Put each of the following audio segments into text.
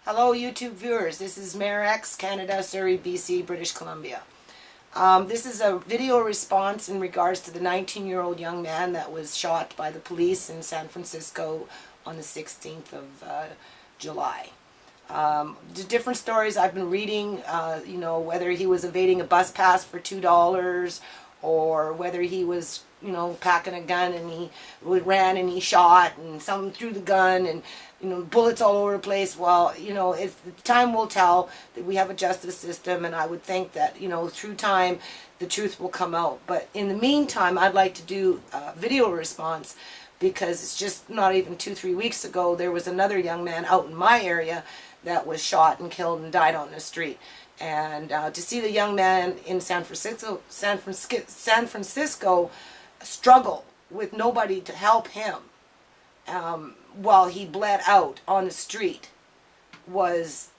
Hello YouTube viewers, this is Mayor X, Canada, Surrey, BC, British Columbia. This is a video response in regards to the 19-year-old young man that was shot by the police in San Francisco on the 16th of July. The different stories I've been reading, whether he was evading a bus pass for $2 or whether he was, packing a gun and he ran and he shot and someone threw the gun and, bullets all over the place. Well, time will tell that we have a justice system, and I would think that, through time, the truth will come out. But in the meantime, I'd like to do a video response because it's just not even 2-3 weeks ago, there was another young man out in my area that was shot and killed and died on the street. And to see the young man in San Francisco struggle with nobody to help him while he bled out on the street was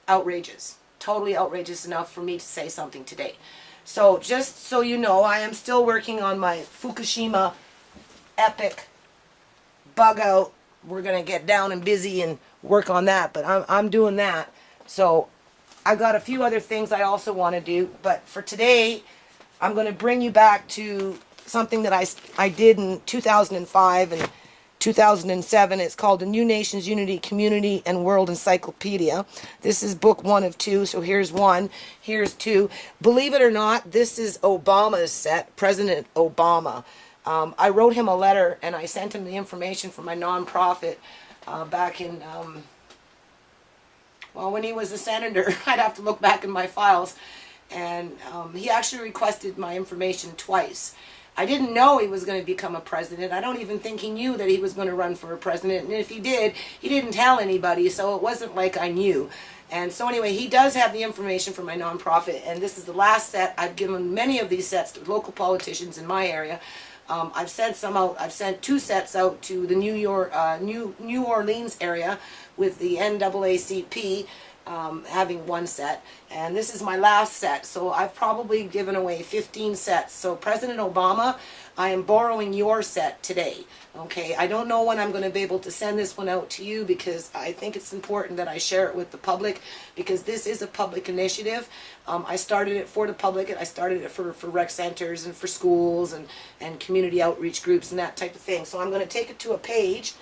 outrageous. Totally outrageous enough for me to say something today. So just so you know, I am still working on my Fukushima epic bug out. We're going to get down and busy and work on that, but I'm doing that. So I've got a few other things I also want to do, but for today, I'm going to bring you back to something that I did in 2005 and 2007. It's called The New Nations Unity Community and World Encyclopedia. This is book 1 of 2, so here's 1, here's 2. Believe it or not, this is Obama's set, President Obama. I wrote him a letter and I sent him the information from my nonprofit back in, when he was a senator. I'd have to look back in my files. And he actually requested my information twice. I didn't know he was going to become a president. I don't even think he knew that he was going to run for a president. And if he did, he didn't tell anybody, so it wasn't like I knew. And so anyway, he does have the information from my nonprofit, and this is the last set. I've given many of these sets to local politicians in my area. I've sent some out. I've sent 2 sets out to the New Orleans area with the NAACP. Having 1 set, and this is my last set, so I've probably given away 15 sets. So President Obama, I am borrowing your set today. Okay, I don't know when I'm going to be able to send this one out to you because I think it's important that I share it with the public, because this is a public initiative. I started it for the public, and I started it for rec centers and for schools and community outreach groups and that type of thing. So I'm going to take it to a page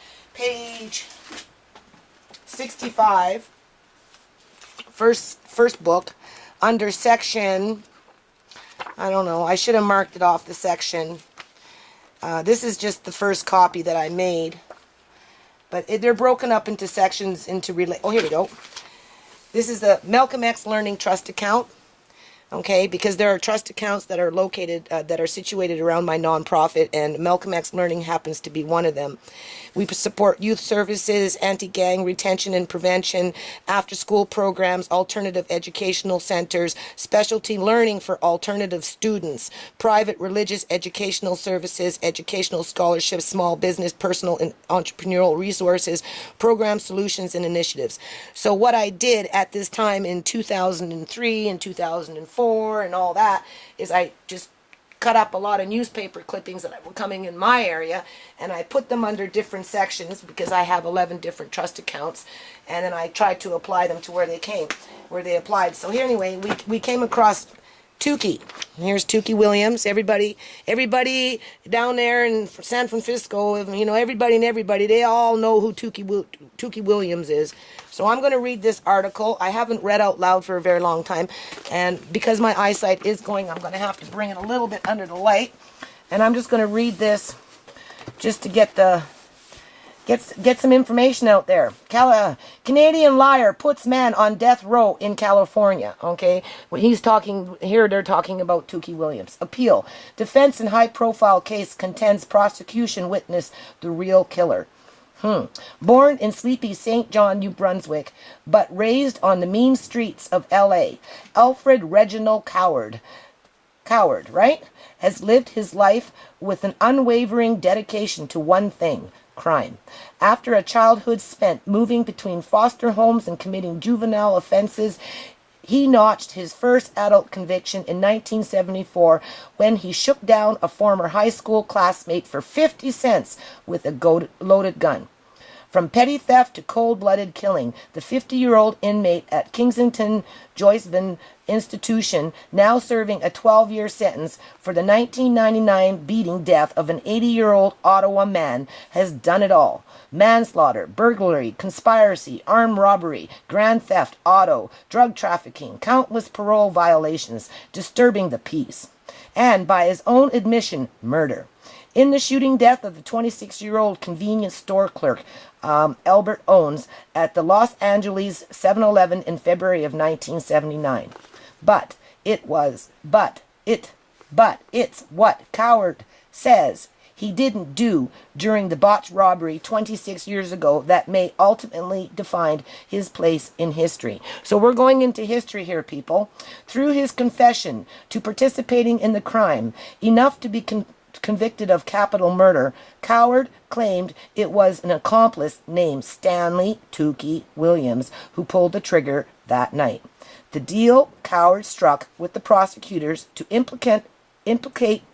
65, first book, under section, I don't know, I should have marked it off the section. This is just the first copy that I made, but they're broken up into sections oh, here we go. This is the Malcolm X Learning Trust account. Okay, because there are trust accounts that are located, that are situated around my nonprofit, and Malcolm X Learning happens to be one of them. We support youth services, anti-gang retention and prevention, after-school programs, alternative educational centers, specialty learning for alternative students, private religious educational services, educational scholarships, small business, personal and entrepreneurial resources, program solutions, and initiatives. So what I did at this time in 2003 and 2004 and all that is I just cut up a lot of newspaper clippings that were coming in my area, and I put them under different sections because I have 11 different trust accounts, and then I tried to apply them to where they applied. So here anyway, we came across Tukey. Here's Tukey Williams. Everybody down there in San Francisco, everybody, they all know who Tukey Williams is. So I'm going to read this article. I haven't read out loud for a very long time, and because my eyesight is going, I'm going to have to bring it a little bit under the light, and I'm just going to read this just to get some information out there. Canadian liar puts man on death row in California. Okay, when he's talking here, they're talking about Tukey Williams. Appeal. Defense in high-profile case contends prosecution witness the real killer. Born in sleepy St. John, New Brunswick, but raised on the mean streets of L.A., Alfred Reginald Coward, right, has lived his life with an unwavering dedication to one thing: crime. After a childhood spent moving between foster homes and committing juvenile offenses, he notched his first adult conviction in 1974 when he shook down a former high school classmate for 50 cents with a loaded gun. From petty theft to cold-blooded killing, the 50-year-old inmate at Kensington Joycevan Institution, now serving a 12-year sentence for the 1999 beating death of an 80-year-old Ottawa man, has done it all. Manslaughter, burglary, conspiracy, armed robbery, grand theft, auto, drug trafficking, countless parole violations, disturbing the peace. And, by his own admission, murder. In the shooting death of the 26-year-old convenience store clerk, Albert Owens, at the Los Angeles 7-Eleven in February of 1979. But it's what Coward says he didn't do during the botched robbery 26 years ago that may ultimately define his place in history. So we're going into history here, people. Through his confession to participating in the crime, enough to be convicted of capital murder, Coward claimed it was an accomplice named Stanley Tukey Williams who pulled the trigger that night. The deal Coward struck with the prosecutors to implicate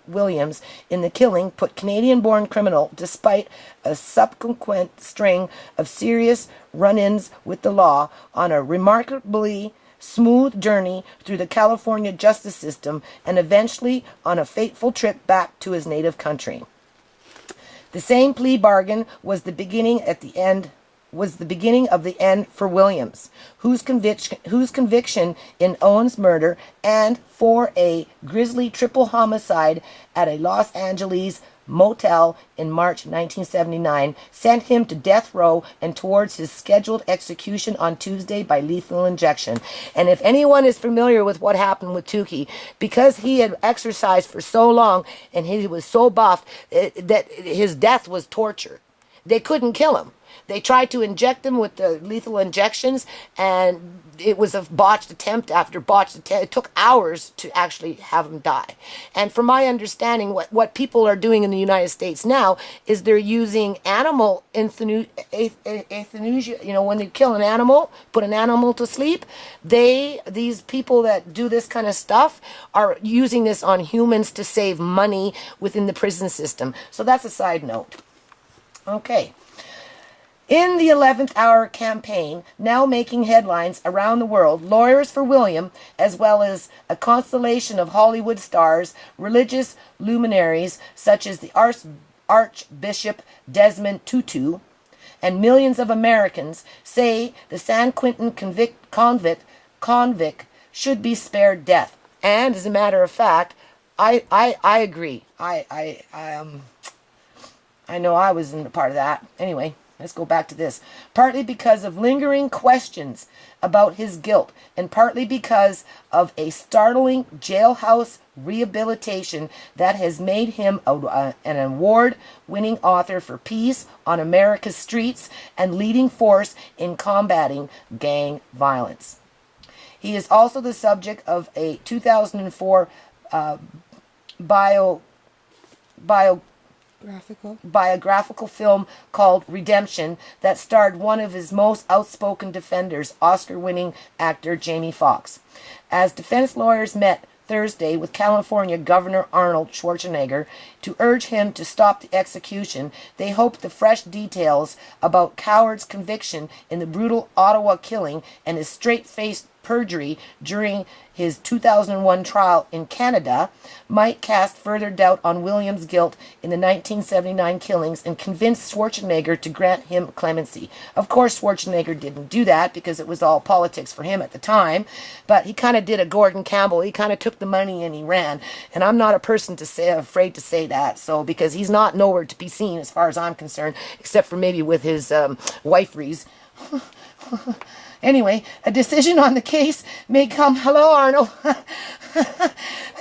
Williams in the killing put Canadian-born criminal, despite a subsequent string of serious run-ins with the law, on a remarkably smooth journey through the California justice system and eventually on a fateful trip back to his native country. The same plea bargain was the beginning of the end for Williams, whose conviction in Owens' murder and for a grisly triple homicide at a Los Angeles motel in March 1979 sent him to death row and towards his scheduled execution on Tuesday by lethal injection. And if anyone is familiar with what happened with Tukey, because he had exercised for so long and he was so buffed that his death was torture. They couldn't kill him. They tried to inject him with the lethal injections, and it was a botched attempt after botched attempt. It took hours to actually have him die. And from my understanding, what people are doing in the United States now is they're using animal euthanasia. You know, when they kill an animal, put an animal to sleep, these people that do this kind of stuff are using this on humans to save money within the prison system. So that's a side note. Okay. In the 11th hour campaign, now making headlines around the world, lawyers for William, as well as a constellation of Hollywood stars, religious luminaries such as the Archbishop Desmond Tutu, and millions of Americans, say the San Quentin convict should be spared death. And as a matter of fact, I agree. I know I was in a part of that. Anyway. Let's go back to this. Partly because of lingering questions about his guilt, and partly because of a startling jailhouse rehabilitation that has made him an award-winning author for peace on America's streets and leading force in combating gang violence. He is also the subject of a 2004 biographical film called Redemption that starred one of his most outspoken defenders, Oscar-winning actor Jamie Foxx. As defense lawyers met Thursday with California Governor Arnold Schwarzenegger to urge him to stop the execution, they hoped the fresh details about Coward's conviction in the brutal Ottawa killing and his straight-faced perjury during his 2001 trial in Canada might cast further doubt on Williams' guilt in the 1979 killings and convince Schwarzenegger to grant him clemency. Of course, Schwarzenegger didn't do that because it was all politics for him at the time, but he kind of did a Gordon Campbell. He kind of took the money and he ran. And I'm not a person to say afraid to say that, so because he's not nowhere to be seen as far as I'm concerned, except for maybe with his wiferys. Anyway, a decision on the case may come... Hello, Arnold. A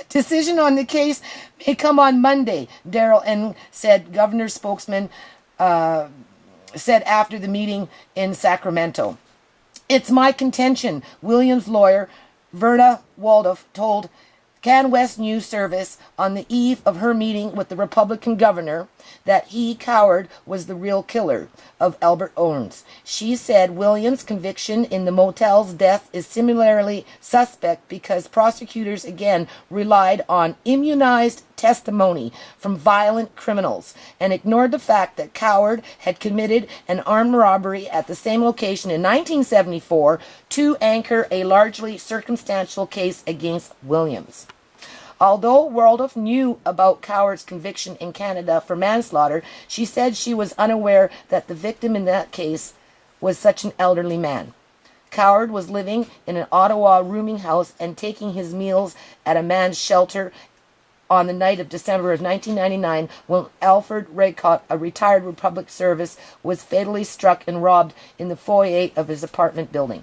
decision on the case may come on Monday, Darrell N. said, governor spokesman said after the meeting in Sacramento. It's my contention, Williams' lawyer, Verna Waldorf, told CanWest News Service on the eve of her meeting with the Republican governor, that he, Coward, was the real killer of Albert Owens. She said Williams' conviction in the motel's death is similarly suspect because prosecutors again relied on immunized testimony from violent criminals and ignored the fact that Coward had committed an armed robbery at the same location in 1974 to anchor a largely circumstantial case against Williams. Although Waldorf knew about Coward's conviction in Canada for manslaughter, she said she was unaware that the victim in that case was such an elderly man. Coward was living in an Ottawa rooming house and taking his meals at a man's shelter on the night of December of 1999 when Alfred Raycott, a retired Republic service, was fatally struck and robbed in the foyer of his apartment building.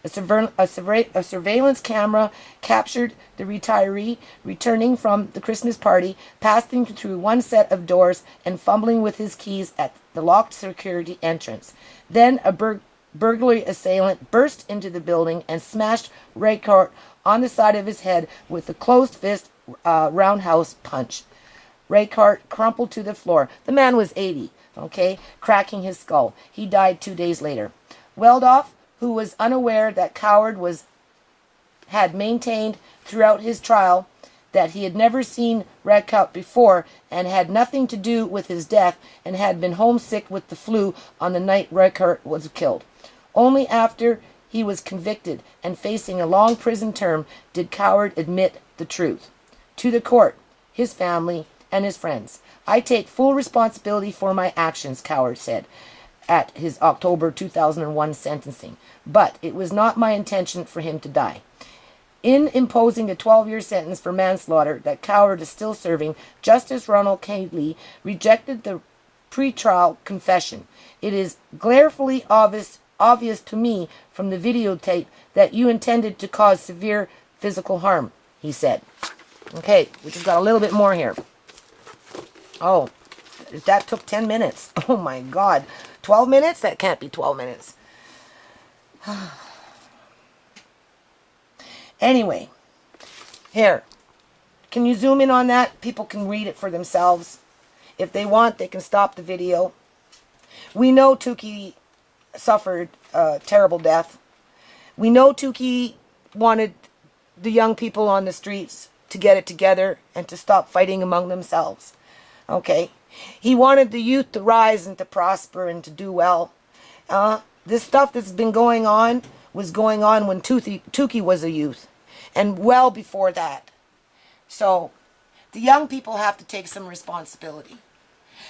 A surveillance camera captured the retiree returning from the Christmas party, passing through one set of doors and fumbling with his keys at the locked security entrance. Then a burglary assailant burst into the building and smashed Raycott on the side of his head with a closed fist roundhouse punch. Raycott crumpled to the floor. The man was 80, cracking his skull. He died 2 days later. Waldorf, who was unaware that Coward had maintained throughout his trial that he had never seen Raycott before and had nothing to do with his death and had been homesick with the flu on the night Raycott was killed. Only after he was convicted and facing a long prison term did Coward admit the truth. To the court, his family, and his friends, "I take full responsibility for my actions," Coward said at his October 2001 sentencing, "but it was not my intention for him to die." In imposing a 12-year sentence for manslaughter that Coward is still serving, Justice Ronald Cayley rejected the pretrial confession. "It is glaringly obvious to me from the videotape that you intended to cause severe physical harm," he said. Okay, we just got a little bit more here. Oh, that took 10 minutes. Oh my God. 12 minutes? That can't be 12 minutes. Anyway, here. Can you zoom in on that? People can read it for themselves. If they want, they can stop the video. We know Tukey suffered a terrible death. We know Tukey wanted the young people on the streets to get it together and to stop fighting among themselves. Okay? He wanted the youth to rise and to prosper and to do well. This stuff that's been going on was going on when Tukey was a youth and well before that. So the young people have to take some responsibility.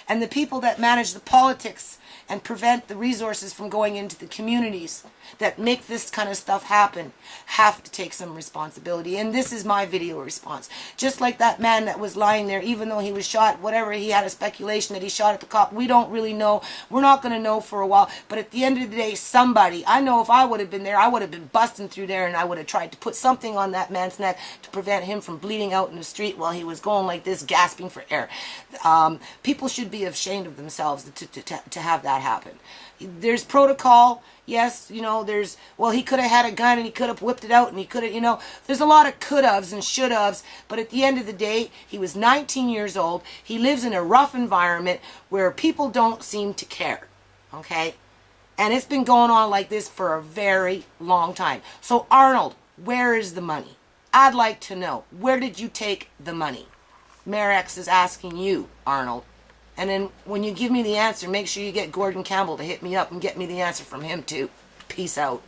And the people that manage the politics and prevent the resources from going into the communities that make this kind of stuff happen have to take some responsibility. And this is my video response. Just like that man that was lying there, even though he was shot, whatever, he had a speculation that he shot at the cop. We don't really know. We're not going to know for a while. But at the end of the day, somebody, I know if I would have been there, I would have been busting through there and I would have tried to put something on that man's neck to prevent him from bleeding out in the street while he was going like this, gasping for air. People should be ashamed of themselves to have that happen. There's protocol. Yes, you know, he could have had a gun and he could have whipped it out and he could have, there's a lot of could-haves and should-haves, but at the end of the day, he was 19 years old. He lives in a rough environment where people don't seem to care, okay? And it's been going on like this for a very long time. So, Arnold, where is the money? I'd like to know, where did you take the money? Marex is asking you, Arnold. And then when you give me the answer, make sure you get Gordon Campbell to hit me up and get me the answer from him too. Peace out.